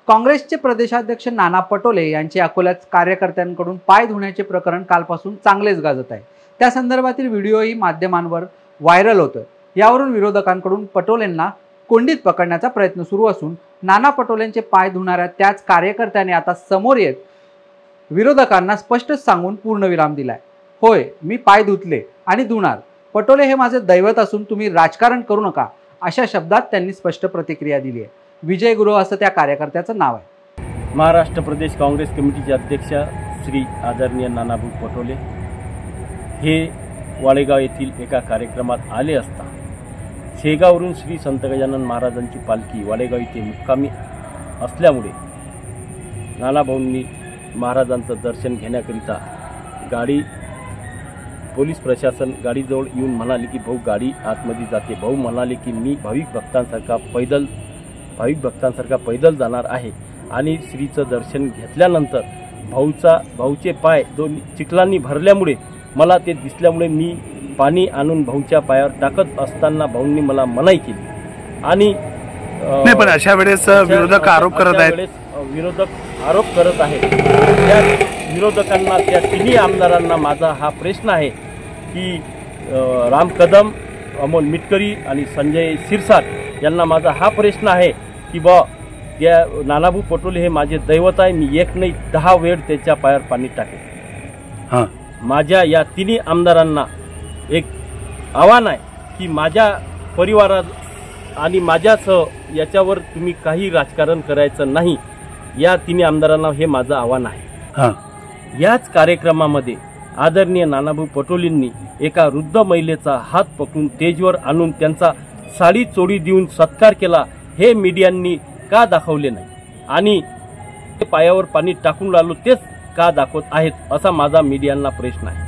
काँग्रेसचे प्रदेशाध्यक्ष नाना पटोले यांचे अकोल्यात कार्यकर्त्यांकडून पाय धुण्याचे प्रकरण कालपासून चांगलेच गाजत आहे। त्या संदर्भातील व्हिडिओही माध्यमांवर व्हायरल होतोय। यावरून विरोधकांकडून पटोलेंना कोंडीत पकडण्याचा प्रयत्न सुरू असून नाना पटोलेंचे पाय धुणाऱ्या त्याच कार्यकर्त्याने आता समोर येत विरोधकांना स्पष्टच सांगून पूर्णविराम दिलाय। होय, मी पाय धुतले आणि धुणार। पटोले हे माझे दैवत असून तुम्ही राजकारण करू नका, अशा शब्दात त्यांनी स्पष्ट प्रतिक्रिया दिली आहे। विजय गुरु असं त्या कार्यकर्त्याचं नाव आहे। महाराष्ट्र प्रदेश काँग्रेस कमिटीचे अध्यक्ष श्री आदरणीय नानाभाऊ पटोले हे वाळेगाव येथील एका कार्यक्रमात आले असता शेगावरून श्री संत गजानन महाराजांची पालखी वाळेगाव येथे मुक्कामी असल्यामुळे नानाभाऊंनी महाराजांचं दर्शन घेण्याकरिता गाडी पोलीस प्रशासन गाडीजवळ येऊन म्हणाले की भाऊ गाडी आतमध्ये जाते। भाऊ म्हणाले की मी भाविक भक्तांसारखा पैदल जाणार आहे आणि श्रीचं दर्शन घेतल्यानंतर भाऊचे पाय दोन चिखलांनी भरल्यामुळे मला ते दिसल्यामुळे मी पाणी आणून भाऊच्या पायावर टाकत असताना भाऊंनी मला मनाई केली आणि पण अशा वेळेस विरोधक आरोप करत आहेत। त्या विरोधकांना त्या तिन्ही आमदारांना माझा हा प्रश्न आहे की राम कदम, अमोल मिटकरी आणि संजय शिरसाट यांना माझा हा प्रश्न आहे की त्या नानाभाऊ पटोले हे माझे दैवत आहे। मी एक नाही 10 वेळ त्याच्या पायावर पाणी टाकेन। माझ्या या तिन्ही आमदारांना एक आव्हान आहे की माझ्या परिवारात आणि माझ्यासह याच्यावर तुम्ही काही राजकारण करायचं नाही। या तिन्ही आमदारांना हे माझं आव्हान आहे। याच कार्यक्रमामध्ये आदरणीय नानाभाऊ पटोलेंनी एका वृद्ध महिलेचा हात पकडून स्टेजवर आणून त्यांचा साडी चोळी देऊन सत्कार केला। हे मीडियांनी का दाखवले नाही आणि पायावर पाणी टाकून राहिलो तेच का दाखवत आहेत असा माझा मीडियांना प्रश्न आहे।